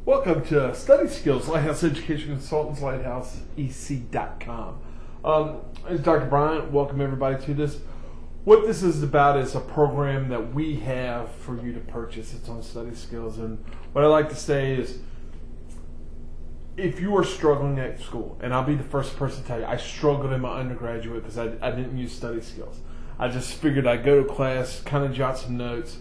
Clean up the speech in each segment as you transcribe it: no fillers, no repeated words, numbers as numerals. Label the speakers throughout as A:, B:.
A: Welcome to Study Skills, Lighthouse Education Consultants, lighthouseec.com. It's Dr. Bryan. Welcome everybody to this. What this is about is a program that we have for you to purchase. It's on Study Skills, and what I like to say is, if you are struggling at school, and I'll be the first person to tell you, I struggled in my undergraduate because I didn't use Study Skills. I just figured I'd go to class, kind of jot some notes.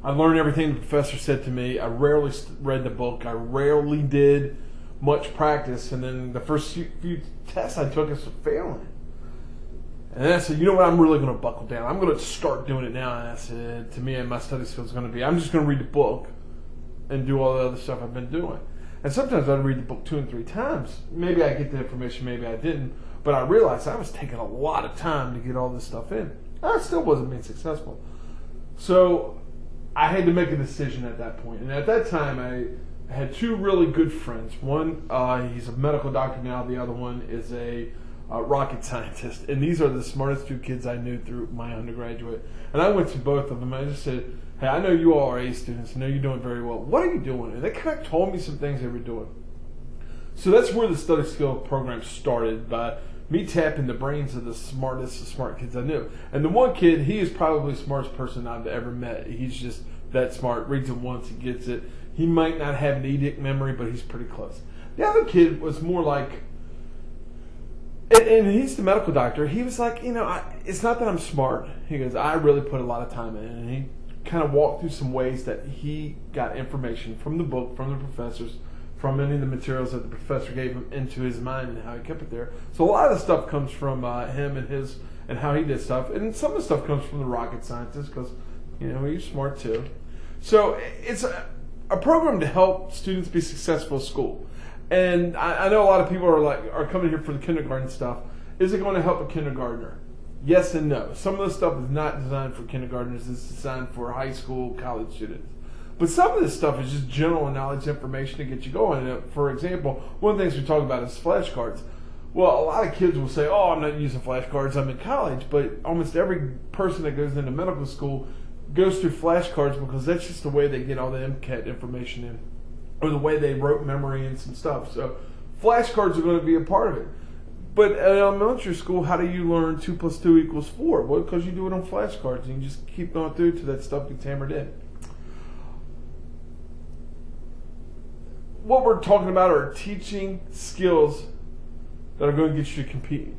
A: I learned everything the professor said to me. I rarely read the book. I rarely did much practice. And then the first few tests I took, I was failing. And then I said, you know what, I'm really going to buckle down. I'm going to start doing it now. And I said, to me, and my study skills is going to be, I'm just going to read the book and do all the other stuff I've been doing. And sometimes I'd read the book 2 and 3 times. Maybe I get the information, maybe I didn't. But I realized I was taking a lot of time to get all this stuff in. I still wasn't being successful. So I had to make a decision at that point. And at that time, I had 2 really good friends. One, he's a medical doctor now. The other one is a rocket scientist. And these are the smartest 2 kids I knew through my undergraduate. And I went to both of them. And I just said, hey, I know you all are A students. I know you're doing very well. What are you doing? And they kind of told me some things they were doing. So that's where the study skill program started, by me tapping the brains of the smartest of smart kids I knew. And the one kid, he is probably the smartest person I've ever met. He's just that smart, reads it once, he gets it. He might not have an edict memory, but he's pretty close. The other kid was more like, and he's the medical doctor, he was like, it's not that I'm smart. He goes, I really put a lot of time in. And he kind of walked through some ways that he got information from the book, from the professors, from any of the materials that the professor gave him into his mind and how he kept it there. So a lot of the stuff comes from him and how he did stuff. And some of the stuff comes from the rocket scientist because, he's smart too. So it's a program to help students be successful at school. And I know a lot of people are coming here for the kindergarten stuff. Is it going to help a kindergartner? Yes and no. Some of the stuff is not designed for kindergartners. It's designed for high school, college students. But some of this stuff is just general knowledge information to get you going. And for example, one of the things we talk about is flashcards. Well, a lot of kids will say, I'm not using flashcards, I'm in college. But almost every person that goes into medical school goes through flashcards because that's just the way they get all the MCAT information in, or the way they wrote memory and some stuff. So flashcards are going to be a part of it. But at elementary school, how do you learn 2 + 2 = 4? Well, because you do it on flashcards and you just keep going through till that stuff gets hammered in. What we're talking about are teaching skills that are going to get you to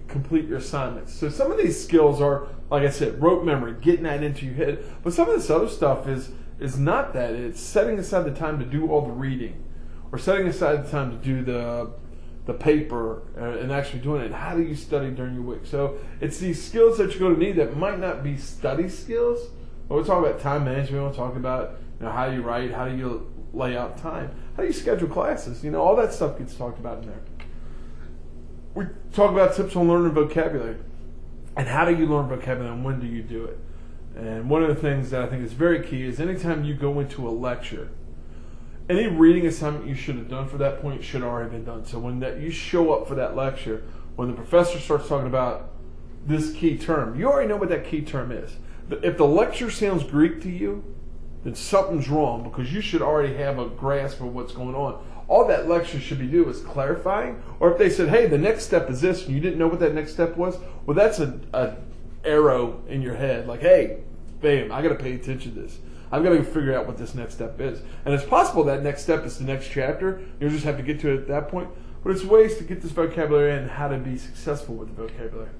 A: complete your assignments. So some of these skills are, like I said, rote memory, getting that into your head. But some of this other stuff is not that. It's setting aside the time to do all the reading, or setting aside the time to do the paper and actually doing it. How do you study during your week? So it's these skills that you're going to need that might not be study skills. But we're talking about time management. We're talking about how you write, how do you lay out time, how do you schedule classes. All that stuff gets talked about in there. We talk about tips on learning vocabulary, and how do you learn vocabulary and when do you do it. And one of the things that I think is very key is anytime you go into a lecture, any reading assignment you should have done for that point should have already been done. So when you show up for that lecture, when the professor starts talking about this key term, you already know what that key term is. But if the lecture sounds Greek to you, then something's wrong, because you should already have a grasp of what's going on. All that lecture should be doing is clarifying. Or if they said, hey, the next step is this, and you didn't know what that next step was, well, that's an arrow in your head. Like, hey, bam, I got to pay attention to this. I've got to figure out what this next step is. And it's possible that next step is the next chapter. You'll just have to get to it at that point. But it's ways to get this vocabulary in and how to be successful with the vocabulary.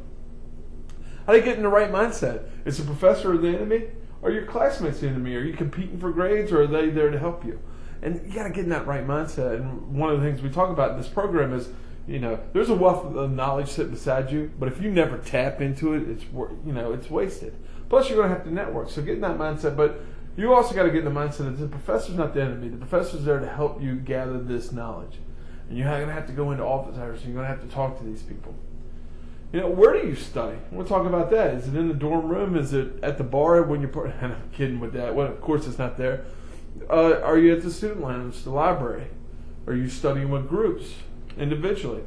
A: How do you get in the right mindset? Is the professor the enemy? Are your classmates the enemy? Are you competing for grades, or are they there to help you? And you got to get in that right mindset. And one of the things we talk about in this program is, there's a wealth of knowledge sitting beside you, but if you never tap into it, it's wasted. Plus, you're going to have to network. So get in that mindset. But you also got to get in the mindset that the professor's not the enemy. The professor's there to help you gather this knowledge. And you're going to have to go into office hours, and you're going to have to talk to these people. Where do you study? We'll talk about that. Is it in the dorm room? Is it at the bar when you're... And I'm kidding with that. Well, of course it's not there. Are you at the student lounge, the library? Are you studying with groups, individually?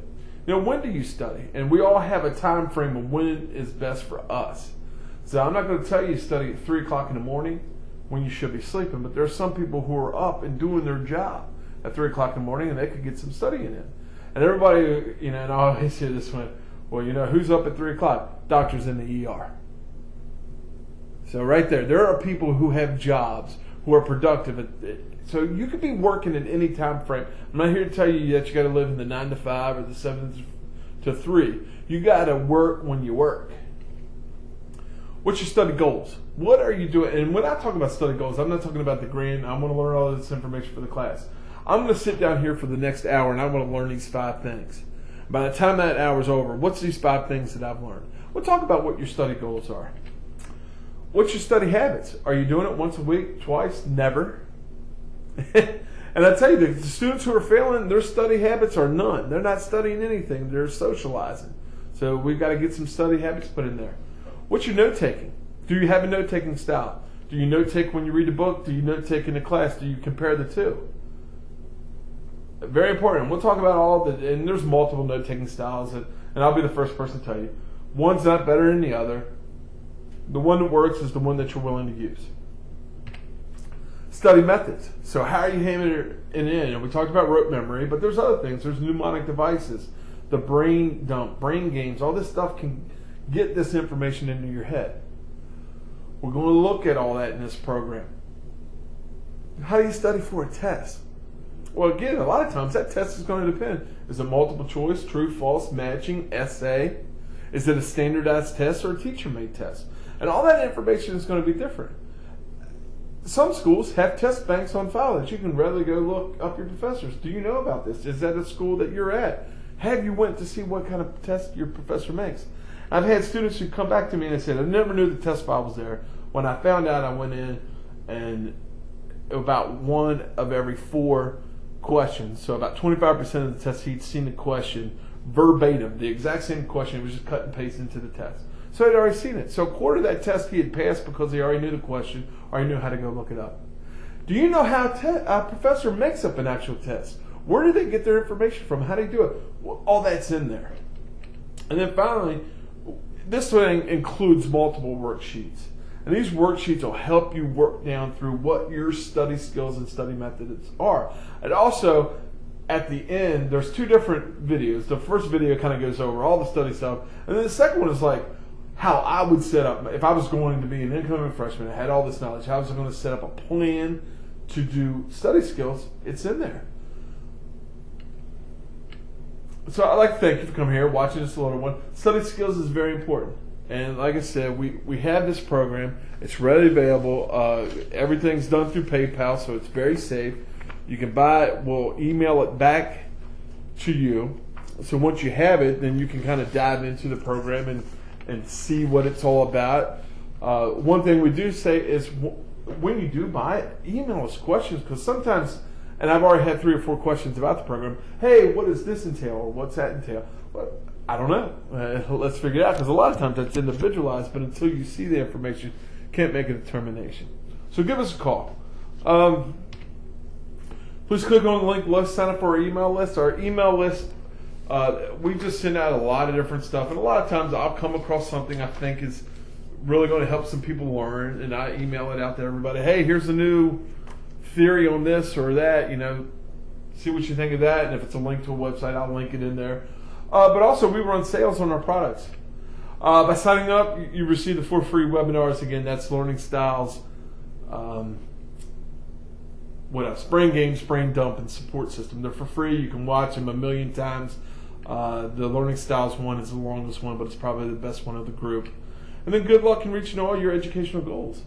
A: When do you study? And we all have a time frame of when is best for us. So I'm not going to tell you study at 3 o'clock in the morning when you should be sleeping, but there are some people who are up and doing their job. at 3 o'clock in the morning, and they could get some studying in. And everybody, and I always hear this one, well, who's up at 3 o'clock? Doctors in the ER. So right there are people who have jobs, who are productive. So you could be working at any time frame. I'm not here to tell you that you got to live in the 9 to 5 or the 7 to 3. You got to work when you work. What's your study goals? What are you doing? And when I talk about study goals, I'm not talking about the grand, I want to learn all this information for the class. I'm going to sit down here for the next hour and I want to learn these 5 things. By the time that hour's over, what's these 5 things that I've learned? We'll talk about what your study goals are. What's your study habits? Are you doing it once a week, twice? Never. And I tell you, the students who are failing, their study habits are none. They're not studying anything. They're socializing. So we've got to get some study habits put in there. What's your note-taking? Do you have a note-taking style? Do you note-take when you read a book? Do you note-take in a class? Do you compare the two? Very important. We'll talk about all of it, and there's multiple note-taking styles, and I'll be the first person to tell you. One's not better than the other. The one that works is the one that you're willing to use. Study methods. So how are you hammering it in? And we talked about rote memory, but there's other things. There's mnemonic devices, the brain dump, brain games. All this stuff can get this information into your head. We're going to look at all that in this program. How do you study for a test? Well, again, a lot of times that test is going to depend. Is it multiple choice, true, false, matching, essay? Is it a standardized test or a teacher-made test? And all that information is going to be different. Some schools have test banks on file that you can readily go look up your professors. Do you know about this? Is that a school that you're at? Have you went to see what kind of test your professor makes? I've had students who come back to me and they said, I never knew the test file was there. When I found out, I went in and about 1 of every 4 questions, so about 25% of the test, he'd seen the question verbatim, the exact same question. It was just cut and paste into the test. So he'd already seen it. So a quarter of that test he had passed because he already knew the question or he knew how to go look it up. Do you know how a professor makes up an actual test? Where do they get their information from? How do they do it? Well, all that's in there. And then finally, this thing includes multiple worksheets. And these worksheets will help you work down through what your study skills and study methods are. And also, at the end, there's 2 different videos. The first video kind of goes over all the study stuff. And then the second one is like how I would set up, if I was going to be an incoming freshman, I had all this knowledge, how was I going to set up a plan to do study skills? It's in there. So I'd like to thank you for coming here, watching this little one. Study skills is very important. And like I said, we have this program. It's readily available. Everything's done through PayPal, so it's very safe. You can buy it. We'll email it back to you. So once you have it, then you can kind of dive into the program and see what it's all about. One thing we do say is when you do buy it, email us questions, because sometimes, and I've already had 3 or 4 questions about the program. Hey, what does this entail, or what's that entail? Well, I don't know. Let's figure it out, because a lot of times that's individualized, but until you see the information, can't make a determination. So give us a call. Please click on the link below, sign up for our email list. Our email list, we just send out a lot of different stuff, and a lot of times I'll come across something I think is really going to help some people learn, and I email it out to everybody. Hey, here's a new theory on this or that, see what you think of that, and if it's a link to a website, I'll link it in there. But also, we run sales on our products. By signing up, you receive the 4 free webinars. Again, that's Learning Styles, what else? Brain Games, Brain Dump, and Support System. They're for free. You can watch them 1,000,000 times. The Learning Styles one is the longest one, but it's probably the best one of the group. And then good luck in reaching all your educational goals.